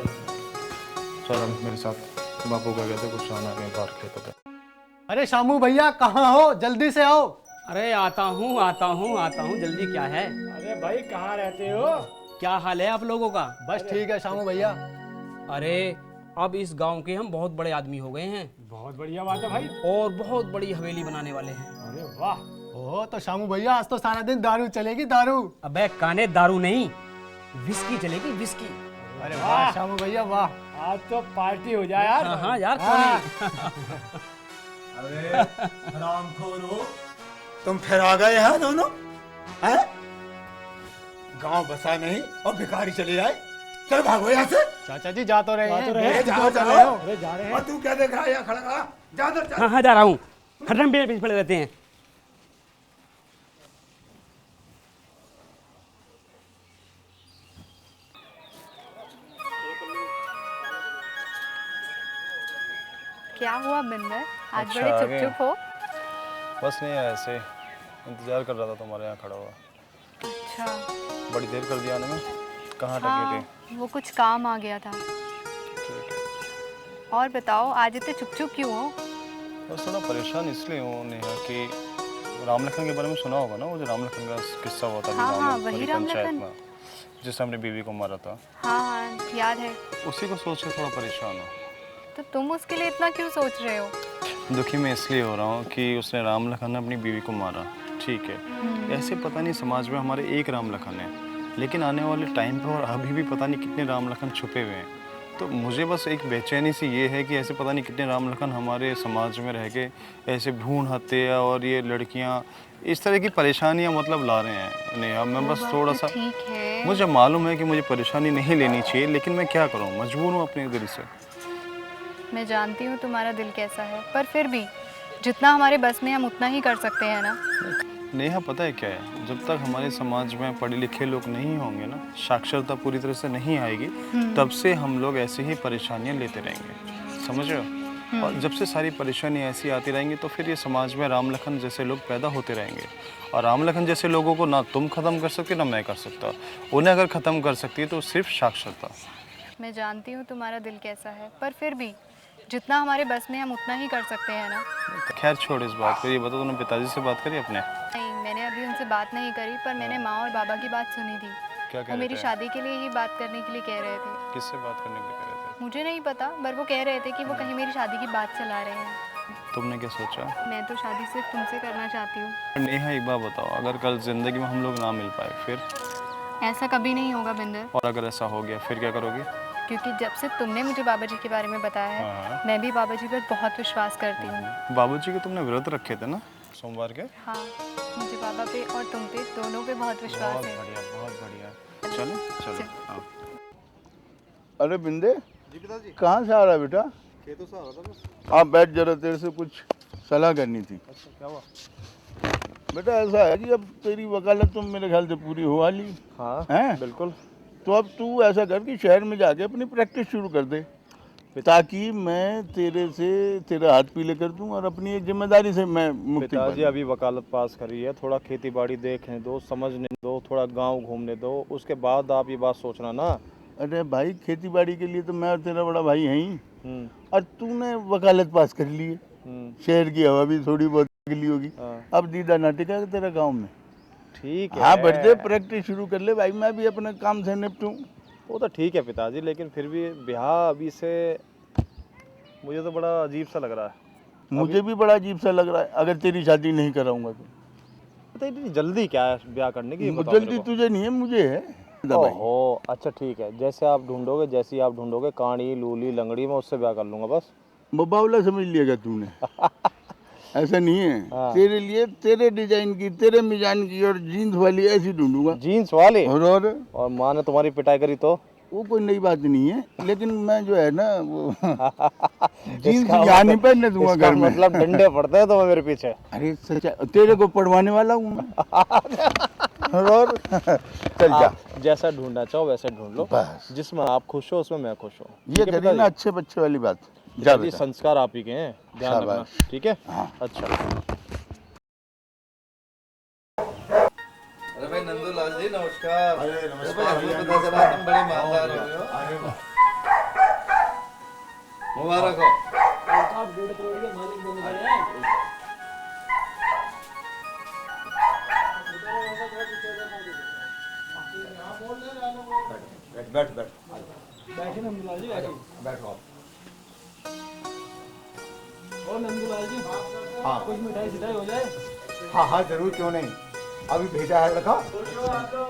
Speaker 5: चल हम मेरे साथ, बापू का कहते कुछ आना कहीं बाहर खेतों पे।
Speaker 2: अरे शामू भैया कहाँ हो, जल्दी से आओ।
Speaker 4: अरे आता हूँ, जल्दी क्या है?
Speaker 1: अरे भाई कहाँ रहते हो?
Speaker 4: क्या हाल है आप लोगों का?
Speaker 2: बस ठीक है शामू भैया।
Speaker 4: अरे अब इस गांव के हम बहुत बड़े आदमी हो गए हैं।
Speaker 1: बहुत बढ़िया बात है भाई।
Speaker 4: और बहुत बड़ी हवेली बनाने वाले हैं।
Speaker 1: अरे वाह।
Speaker 2: ओ तो शामू भैया आज तो सारा दिन दारू चलेगी, दारू।
Speaker 4: अबे काने, दारू नहीं, विस्की चलेगी, विस्की।
Speaker 2: अरे वाह शामू भैया वाह,
Speaker 1: आज तो पार्टी हो जाए यार।
Speaker 4: हाँ यार, क्यों नहीं?
Speaker 11: अरे हरामखोरो, तुम फिर आ गए हैं दोनों? हैं? गांव बसा नहीं और भिखारी चले आए। चल भागो यहाँ से।
Speaker 2: चाचा जी जा तो रहे हैं।
Speaker 11: जाओ
Speaker 2: जा
Speaker 11: जाओ।
Speaker 2: रहे हो।
Speaker 1: अरे जा रहे हैं।
Speaker 11: और तू क्या देख रहा है यहाँ खड़ा खड़ा? जा उधर जा।
Speaker 4: हाँ जा रहा हूँ, हरदम पीछे पड़े रहते हैं।
Speaker 7: क्या हुआ बिंदर, आज
Speaker 5: अच्छा,
Speaker 7: बड़े
Speaker 5: आ
Speaker 7: चुप
Speaker 5: गए।
Speaker 7: चुप हो?
Speaker 5: बस नहीं, ऐसे इंतजार कर रहा था तुम्हारे यहाँ खड़ा हुआ।
Speaker 7: अच्छा।
Speaker 5: बड़ी देर कर दिया आने में, कहाँ अटक
Speaker 7: हाँ,
Speaker 5: गए थे?
Speaker 7: वो कुछ काम आ गया था।
Speaker 5: ठीक है।
Speaker 7: और बताओ, आज इतने चुप चुप क्यों हो?
Speaker 5: बस थोड़ा परेशान इसलिए हूँ नेहा कि राम लखन के बारे में सुना होगा ना, वो जो राम लखन का किस्सा हुआ था
Speaker 7: हाँ,
Speaker 5: गाँव
Speaker 7: हाँ,
Speaker 5: में,
Speaker 7: वही
Speaker 5: बड़ी
Speaker 7: राम
Speaker 5: पंचायत
Speaker 7: लखन।
Speaker 5: में, जिसने अपनी बीवी को मारा था।
Speaker 7: हाँ हाँ याद है।
Speaker 5: उसी को सोच के थोड़ा परेशान हूँ।
Speaker 7: तो तुम उसके लिए इतना क्यों सोच रहे हो?
Speaker 5: दुखी मैं इसलिए हो रहा हूँ कि उसने राम लखन ने अपनी बीवी को मारा, ठीक है? ऐसे पता नहीं समाज में हमारे एक राम लखन है, लेकिन आने वाले टाइम पे और अभी भी पता नहीं कितने राम लखन छुपे हुए हैं। तो मुझे बस एक बेचैनी सी ये है कि ऐसे पता नहीं कितने राम लखन हमारे समाज में रह के ऐसे भ्रूण हत्या और ये लड़कियाँ इस तरह की परेशानियाँ मतलब ला रहे हैं। नेहा मैं बस थोड़ा सा,
Speaker 7: ठीक है।
Speaker 5: मुझे मालूम है कि मुझे परेशानी नहीं लेनी चाहिए, लेकिन मैं क्या करूँ, मजबूर हूँ अपने दिल से।
Speaker 7: मैं जानती हूँ तुम्हारा दिल कैसा है, पर फिर भी जितना हमारे बस में हम उतना ही कर सकते हैं ना।
Speaker 5: नेहा पता है क्या है, जब तक हमारे समाज में पढ़े लिखे लोग नहीं होंगे ना, साक्षरता पूरी तरह से नहीं आएगी, तब से हम लोग ऐसे ही परेशानियां लेते रहेंगे, समझ रहे हो? और जब से सारी परेशानियां ऐसी आती रहेंगी तो फिर ये समाज में राम लखन जैसे लोग पैदा होते रहेंगे, और राम लखन जैसे लोगों को ना तुम ख़त्म कर सकते ना मैं कर सकता। उन्हें अगर ख़त्म कर सकती है तो सिर्फ साक्षरता।
Speaker 7: मैं जानती हूँ तुम्हारा दिल कैसा है, पर फिर भी जितना हमारे बस में हम उतना ही कर सकते हैं ना।
Speaker 5: खैर छोड़ इस बात को, ये बताओ तुमने पिताजी से बात करी अपने?
Speaker 7: नहीं, मैंने अभी उनसे बात नहीं करी, पर मैंने माँ और बाबा की बात सुनी थी।
Speaker 5: क्या कह
Speaker 7: वो
Speaker 5: रहे
Speaker 7: मेरी
Speaker 5: थे?
Speaker 7: शादी के लिए ही बात करने के लिए कह रहे थे।
Speaker 5: किससे बात करने के लिए कह रहे थे?
Speaker 7: मुझे नहीं पता, पर वो कह रहे थे कि वो कहीं मेरी शादी की बात चला रहे हैं।
Speaker 5: तुमने क्या सोचा?
Speaker 7: मैं तो शादी सिर्फ तुमसे करना चाहती हूँ।
Speaker 5: नेहा एक बात बताओ, अगर कल जिंदगी में हम लोग ना मिल पाए फिर?
Speaker 7: ऐसा कभी नहीं होगा बिंदर,
Speaker 5: और अगर ऐसा हो गया फिर क्या करोगे?
Speaker 7: क्योंकि जब से तुमने मुझे बाबा जी के बारे में बताया है, मैं भी बाबा जी पर बहुत विश्वास करती हूँ।
Speaker 5: बाबूजी के तुमने व्रत रखे थे ना सोमवार के?
Speaker 7: हाँ, मुझे बाबा पे और तुम पे दोनों पे बहुत विश्वास
Speaker 5: बहुत
Speaker 7: है।
Speaker 5: बढ़िया, बहुत बढ़िया। चलो चलो। हाँ।
Speaker 3: अरे बिंदे, कहाँ से आ रहा है बेटा?
Speaker 5: खेतों से आ रहा था बस।
Speaker 3: आप बैठ, जरा तेरे से कुछ सलाह करनी थी।
Speaker 5: अच्छा क्या हुआ?
Speaker 3: बेटा ऐसा है कि अब तेरी वकालत तो मेरे ख्याल से पूरी हो वाली।
Speaker 5: हाँ
Speaker 3: हैं?
Speaker 5: बिल्कुल।
Speaker 3: तो अब तू ऐसा कर कि शहर में जाके अपनी प्रैक्टिस शुरू कर दे, ताकि मैं तेरे से तेरा हाथ पीले कर दूं और अपनी एक जिम्मेदारी से मैं मुक्ति पा
Speaker 5: पिताजी
Speaker 3: लूं।
Speaker 5: अभी वकालत पास करी है, थोड़ा खेती बाड़ी देखने दो, समझने दो, थोड़ा गांव घूमने दो, उसके बाद आप ये बात सोचना ना।
Speaker 3: अरे भाई, खेती बाड़ी के लिए तो मैं और तेरा बड़ा भाई हैं ही, और तूने वकालत पास कर ली है, शहर की हवा भी थोड़ी बहुत ली होगी। अब दीदा ना टिका तेरा गाँव में।
Speaker 5: ठीक है।
Speaker 3: हाँ बढ़ते, प्रैक्टिस शुरू कर ले भाई, मैं भी अपने काम से निपटूं।
Speaker 5: वो तो ठीक है पिताजी, लेकिन फिर भी ब्याह अभी से मुझे तो बड़ा अजीब सा लग रहा है।
Speaker 3: मुझे भी बड़ा अजीब सा लग रहा है, अगर तेरी शादी नहीं कराऊंगा तो।
Speaker 5: पता इतनी जल्दी क्या है ब्याह करने की?
Speaker 3: जल्दी तुझे नहीं है, मुझे है।
Speaker 5: ओहो अच्छा ठीक है, जैसे आप ढूंढोगे, जैसी आप ढूंढोगे, काड़ी लूली लंगड़ी, मैं उससे ब्याह कर लूंगा बस।
Speaker 3: मुबावला समझ लिएगा तूने। ऐसा नहीं है। हाँ। तेरे लिए तेरे डिजाइन की, तेरे मिजान की और जीन्स वाली ऐसी ढूंढूंगा।
Speaker 5: जीन्स वाली?
Speaker 3: और माँ
Speaker 5: ने तुम्हारी पिटाई करी तो?
Speaker 3: वो कोई नई बात नहीं है, लेकिन मैं जो है ना वो जीन्स यहाँ नहीं पहनने दूंगा घर में।
Speaker 5: मतलब डंडे पड़ते हैं तो मेरे पीछे।
Speaker 3: अरे सच तेरे को पढ़वाने वाला हूँ मैं। और चल जा,
Speaker 5: जैसा ढूंढना चाहो वैसे ढूंढ लो,
Speaker 3: बस।
Speaker 5: जिसमें आप खुश हो उसमें मैं खुश हूँ।
Speaker 3: ये करिए ना अच्छे बच्चे वाली बात। जा
Speaker 5: ये संस्कार आप ही के हैं, ध्यान रखना, ठीक है?
Speaker 3: हाँ।
Speaker 5: अच्छा।
Speaker 10: अरे भाई नंदूलाल जी नमस्कार।
Speaker 3: अरे नमस्कार
Speaker 10: भाई, हमें पता चला तुम बड़े ईमानदार हो।
Speaker 3: अरे वाह,
Speaker 10: मुबारक हो।
Speaker 3: बैठ बैठ
Speaker 1: बैठे नंदूलाल जी,
Speaker 3: बैठो आप।
Speaker 1: और नंदूलाल जी,
Speaker 3: हाँ
Speaker 1: कुछ मिठाई सिठाई हो जाए।
Speaker 11: हाँ हाँ जरूर, क्यों नहीं। अभी भेजा है लड़का,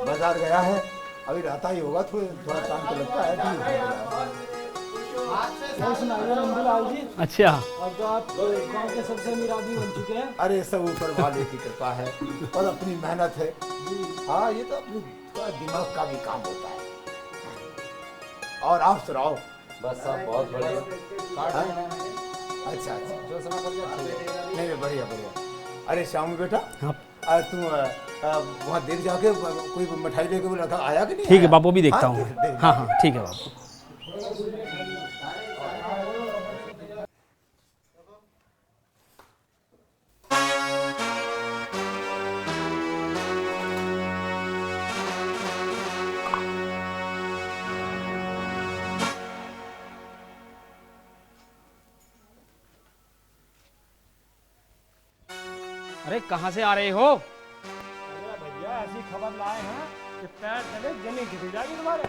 Speaker 11: बाजार गया है, अभी रहता ही होगा, थोड़ा काम तो लगता है।
Speaker 1: और सुनाइए नंदूलाल जी।
Speaker 4: अच्छा,
Speaker 1: अब तो आप गांव के सबसे अमीर आदमी बन चुके हैं।
Speaker 11: अरे सब ऊपर वाले की कृपा है और अपनी मेहनत है। हाँ, ये तो अपनी थोड़ा दिमाग का भी काम होता है। और आप सुनाओ।
Speaker 10: बस सब बहुत बढ़िया।
Speaker 11: अच्छा अच्छा, जो समय कर जाए। नहीं बढ़िया बढ़िया। अरे श्याम बेटा, तू वहाँ देख जाके कोई मिठाई लेके वो लड़का आया कि नहीं?
Speaker 4: ठीक है बापू, भी देखता हूँ। हाँ हाँ ठीक है बापू। अरे कहाँ से आ रहे हो?
Speaker 1: अरे भैया ऐसी खबर लाए हैं कि पैर चले जमीन खिसक जाएगी तुम्हारे।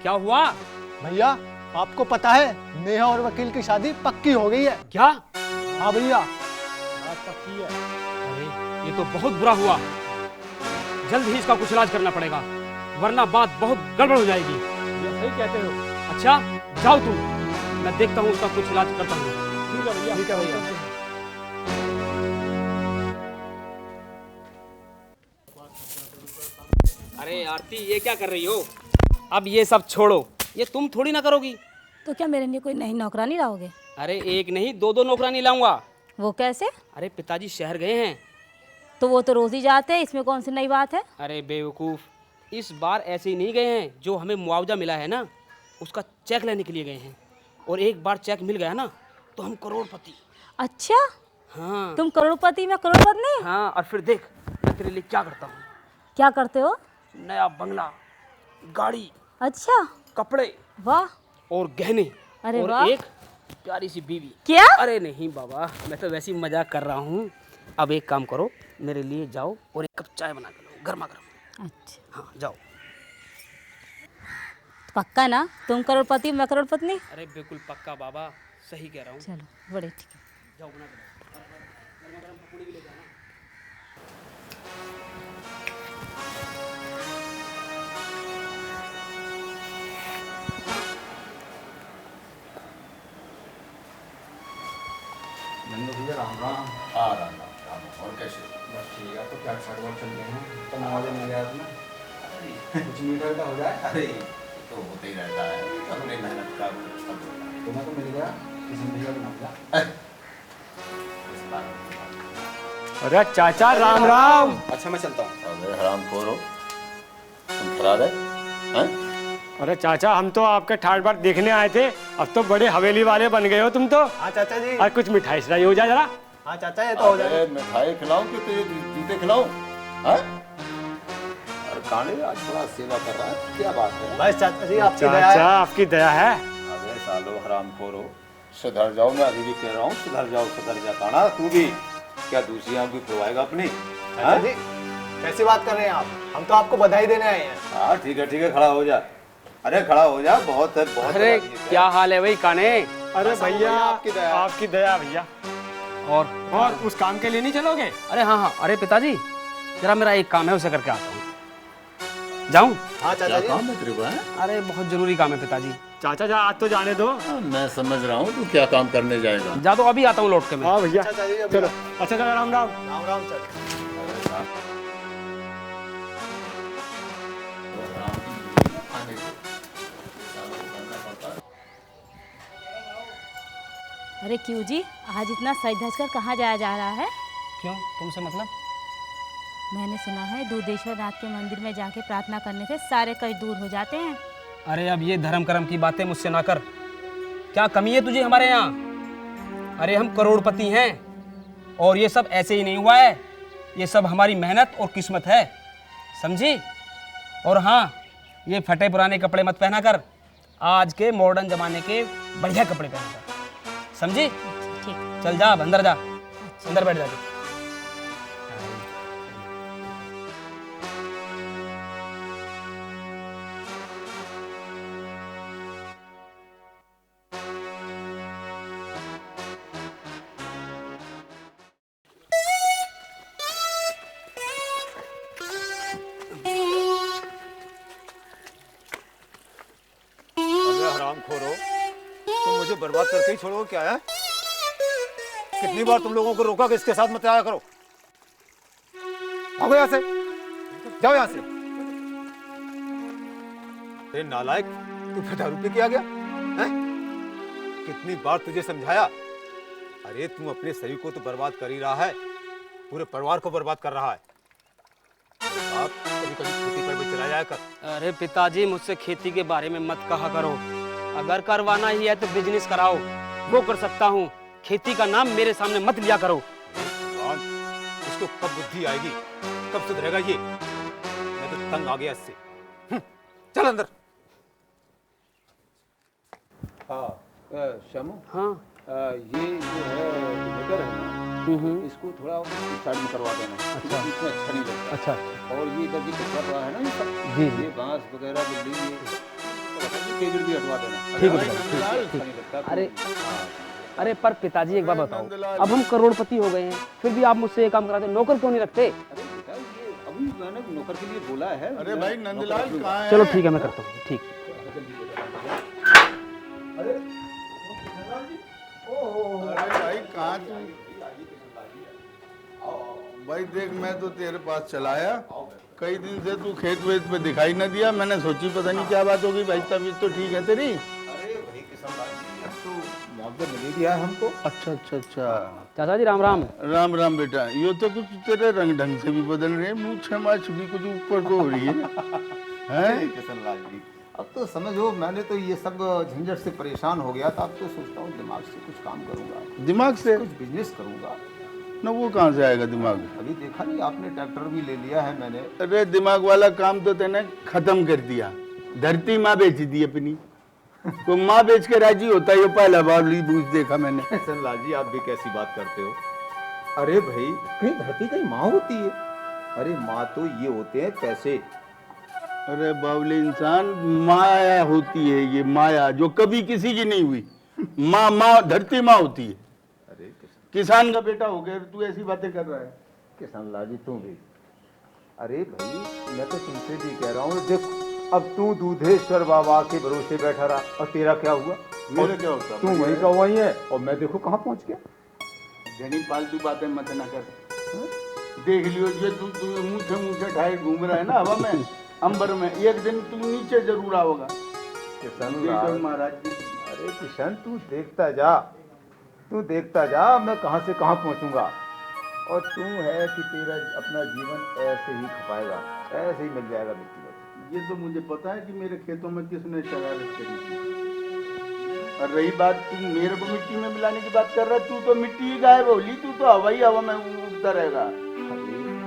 Speaker 4: क्या हुआ?
Speaker 2: भैया आपको पता है नेहा और वकील की शादी पक्की हो गई है।
Speaker 4: क्या?
Speaker 2: हाँ भैया,
Speaker 1: बात पक्की है।
Speaker 4: अरे ये तो बहुत बुरा हुआ। जल्द ही इसका कुछ इलाज करना पड़ेगा, वरना बात बहुत गड़बड़ हो जाएगी।
Speaker 1: ये सही कहते हो।
Speaker 4: अच्छा जाओ तुम, मैं देखता हूँ उसका कुछ इलाज करता हूँ।
Speaker 1: ठीक है भैया।
Speaker 2: ठीक है भैया।
Speaker 4: अरे आरती, ये क्या कर रही हो? अब ये सब छोड़ो, ये तुम थोड़ी ना करोगी।
Speaker 8: तो क्या मेरे लिए कोई नई नौकरानी लाओगे?
Speaker 4: अरे एक नहीं, दो नौकरानी लाऊंगा।
Speaker 8: वो कैसे?
Speaker 4: अरे पिताजी शहर गए हैं।
Speaker 8: तो वो तो रोज ही जाते हैं, इसमें कौन सी नई बात है?
Speaker 4: अरे बेवकूफ़, इस बार ऐसे ही नहीं गए हैं। जो हमें मुआवजा मिला है ना, उसका चेक लेने के लिए गए हैं। और एक बार चेक मिल गया ना तो हम करोड़पति।
Speaker 8: अच्छा,
Speaker 4: हाँ।
Speaker 8: तुम करोड़पति में करोड़पति?
Speaker 4: हाँ, और फिर देख मैं तेरे लिए क्या करता हूँ।
Speaker 8: क्या करते हो?
Speaker 4: नया बंगला, गाड़ी,
Speaker 8: अच्छा,
Speaker 4: कपड़े,
Speaker 8: वाह,
Speaker 4: और गहने,
Speaker 8: अरे
Speaker 4: और
Speaker 8: वाह,
Speaker 4: एक प्यारी सी बीवी।
Speaker 8: क्या?
Speaker 4: अरे नहीं बाबा, मैं तो वैसे ही मजाक कर रहा हूँ। अब एक काम करो, मेरे लिए जाओ और एक कप चाय बना के लो, गर्मा गर्म।
Speaker 8: अच्छा,
Speaker 4: हाँ जाओ।
Speaker 8: पक्का ना तुम करोड़पति मैं करोड़पत्नी?
Speaker 4: अरे बिल्कुल पक्का बाबा, सही कह रहा हूँ।
Speaker 8: चलो बड़े ठीक है।
Speaker 4: जाओ बना के लो, गर्मा गर्म पकौड़ी भी ले जाना।
Speaker 12: नंदू भैया राम राम।
Speaker 3: हाँ राम राम राम। और कैसे?
Speaker 12: बस ठीक है। तो क्या खड़बड़ चल रहे हैं? तो मौजे में गया तुम्हें कुछ मीठा वीठा हो जाए।
Speaker 3: अरे तो होते ही रहता है, अपनी मेहनत का
Speaker 12: तुम्हें तो मिल गया, किसी भैया को ना मिला।
Speaker 1: अरे चाचा राम राम।
Speaker 12: अच्छा मैं चलता हूँ।
Speaker 3: अरे हरामखोर हो तुम, खराब है हैं?
Speaker 1: अरे चाचा, हम तो आपके ठाट बाट देखने आए थे, अब तो बड़े हवेली वाले बन गए हो तुम तो।
Speaker 2: हाँ चाचा जी।
Speaker 1: और कुछ मिठाई सिठाई हो जाए जरा।
Speaker 2: हाँ चाचा, ये तो हो जाए।
Speaker 3: अरे मिठाई खिलाऊं कि तुझे जूते खिलाऊं? हाँ? और कांडे आज बड़ा सेवा कर रहा है, क्या बात है?
Speaker 2: बस चाचा जी आपकी दया
Speaker 1: चाचा
Speaker 2: है।
Speaker 1: आपकी दया है।
Speaker 3: अबे सालो हरामखोर हो, सुधर जाओ। मैं अभी भी कह रहा हूँ सुधर जाओ, सुधर जा। काना तू भी क्या दूसरी आंख भी खुलवाएगा अपनी?
Speaker 2: चाचा जी कैसी बात कर रहे हैं आप? हम तो आपको बधाई देने आए हैं।
Speaker 3: हाँ ठीक है, खड़ा हो जा। अरे खड़ा हो जा, बहुत है बहुत।
Speaker 4: अरे क्या हाल है भाई काने?
Speaker 1: अरे भैया
Speaker 2: आपकी दया
Speaker 1: भैया।
Speaker 4: और
Speaker 1: उस काम के लिए नहीं चलोगे?
Speaker 4: अरे हाँ हाँ, अरे पिताजी जरा मेरा एक काम है, उसे करके आता हूँ। जाऊँ?
Speaker 2: हाँ चाचा जी।
Speaker 3: काम है तेरे को?
Speaker 4: अरे बहुत जरूरी काम है पिताजी।
Speaker 1: चाचा जा, आज तो जाने दो।
Speaker 3: मैं समझ रहा हूँ तू क्या काम करने जाएगा।
Speaker 4: जा तो अभी आता हूँ लौट के मैं।
Speaker 1: हाँ भैया
Speaker 2: चाचा जी
Speaker 1: चलो। अच्छा चलो, राम राम।
Speaker 2: राम राम चाचा।
Speaker 3: आने दो।
Speaker 8: अरे क्यों जी, आज इतना सज धज कर कहाँ जाया जा रहा है?
Speaker 4: क्यों, तुमसे मतलब?
Speaker 8: मैंने सुना है दूधेश्वर नाथ के मंदिर में जाके प्रार्थना करने से सारे कष्ट दूर हो जाते हैं।
Speaker 4: अरे अब ये धर्म कर्म की बातें मुझसे ना कर। क्या कमी है तुझे हमारे यहाँ? अरे हम करोड़पति हैं और ये सब ऐसे ही नहीं हुआ है। ये सब हमारी मेहनत और किस्मत है, समझी? और हाँ, ये फटे पुराने कपड़े मत पहना कर, आज के मॉडर्न जमाने के बढ़िया कपड़े पहना कर, समझी?
Speaker 8: ठीक।
Speaker 4: चल जा, अंदर जा, अंदर बैठ जा।
Speaker 11: हरामखोरो, तुम मुझे बर्बाद करके ही छोड़ो क्या है? कितनी बार तुम लोगों को रोका कि इसके साथ मत आया करो। भागो यहाँ से, जाओ यहाँ से। अरे नालायक, तू फिर दारू पी के आ गया हैं? कितनी बार तुझे समझाया? अरे तुम अपने शरीर को तो बर्बाद कर ही रहा है, पूरे परिवार को बर्बाद कर रहा है। आप कभी-कभी खेती पर भी चला जाया कर।
Speaker 4: अरे पिताजी, मुझसे खेती के बारे में मत कहा करो। अगर करवाना ही है तो बिजनेस कराओ, वो कर सकता हूँ। खेती का नाम मेरे सामने मत लिया करो।
Speaker 11: इसको कब बुद्धि आएगी, कब सुधरेगा ये? मैं तो तंग आ गया इससे। चल अंदर।
Speaker 12: हाँ श्यामू,
Speaker 4: हाँ
Speaker 12: ये जो है मटर है ना, इसको थोड़ा साइड में करवा देना।
Speaker 4: अच्छा,
Speaker 12: इसमें अच्छा नहीं लगता।
Speaker 4: अच्छा।
Speaker 12: और ये इधर जो कचरा पड़ा है ना, ये सब
Speaker 4: जी,
Speaker 12: ये बांस वगैरह बिल्ली, ये केबल भी हटवा देना।
Speaker 4: ठीक है, ठीक। अरे अरे पर पिताजी एक बात बताओ, अब हम करोड़पति हो गए हैं, फिर भी आप मुझसे ये काम कराते, नौकर क्यों नहीं रखते?
Speaker 12: अरे बेटा, ये अभी मैंने नौकर के लिए बोला है।
Speaker 3: अरे भाई नंदलाल कहाँ है?
Speaker 4: चलो ठीक है, मैं करता हूँ। ठीक।
Speaker 3: अरे भाई कहाँ तू? भाई देख, मैं तो तेरे पास चलाया, कई दिन से तू खेत वेत पे दिखाई न दिया। मैंने सोची पता नहीं क्या बात होगी। भाई तबीयत तो ठीक है तेरी?
Speaker 11: अरे भाई किसान तो मुआवजा मिल दिया है हमको।
Speaker 3: अच्छा अच्छा अच्छा।
Speaker 4: चाचा जी राम राम।
Speaker 3: राम राम बेटा। ये तो कुछ तेरे रंग ढंग से भी बदल रहे हैं, मुँह छमाछ भी कुछ ऊपर को हो रही है। हैं
Speaker 11: किशन लाल जी, अब तो समझो, मैंने तो ये सब झंझट से परेशान हो गया था। अब तो सोचता हूँ दिमाग से कुछ काम करूँगा,
Speaker 3: दिमाग से
Speaker 11: कुछ बिजनेस करूँगा।
Speaker 3: ना वो कहाँ से आएगा दिमाग?
Speaker 11: अभी देखा नहीं आपने, ट्रैक्टर भी ले लिया है मैंने।
Speaker 3: अरे दिमाग वाला काम तो तेने खत्म कर दिया। धरती माँ बेच दी अपनी। तो माँ बेच के राजी होता है? ये पहला बार बूझ देखा मैंने।
Speaker 11: किशन लाल जी, आप भी कैसी बात करते हो? अरे भाई, कहीं धरती कहीं माँ होती है? अरे माँ तो ये होते हैं पैसे।
Speaker 3: अरे बावले इंसान, माया होती है ये, माया जो कभी किसी की नहीं हुई। माँ माँ धरती माँ होती है।
Speaker 11: अरे
Speaker 3: किसान का बेटा हो गया, तू ऐसी बातें कर रहा है?
Speaker 11: किशन लाल जी तुम भी। अरे भाई, मैं तो तुमसे भी कह रहा हूँ, देख अब तू दूधेश्वर बाबा के भरोसे बैठा रहा और तेरा क्या हुआ?
Speaker 3: मेरा क्या होता?
Speaker 11: तू वहीं का वहीं है और मैं देखो कहाँ पहुँच गया।
Speaker 3: घनी फालतू बातें मत ना कर। देख लियो, ये तू मुँह ढाई घूम रहा है ना हवा में, अंबर में। एक दिन तू नीचे जरूर आओगा।
Speaker 11: किशन
Speaker 3: महाराज जी,
Speaker 11: अरे किशन, तू देखता जा, तू देखता जा, मैं कहाँ से कहाँ पहुँचूंगा। और तू है कि तेरा अपना जीवन ऐसे ही खपाएगा, ऐसे ही मिल जाएगा मिट्टी में।
Speaker 3: ये तो मुझे पता है कि मेरे खेतों में किसने शरारत करी थी। और रही बात, तू मेरे को मिट्टी में मिलाने की बात कर रहा है, तू तो मिट्टी ही गायब होली, तू तो हवा ही हवा में उड़ता रहेगा।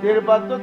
Speaker 3: तेरे पास तो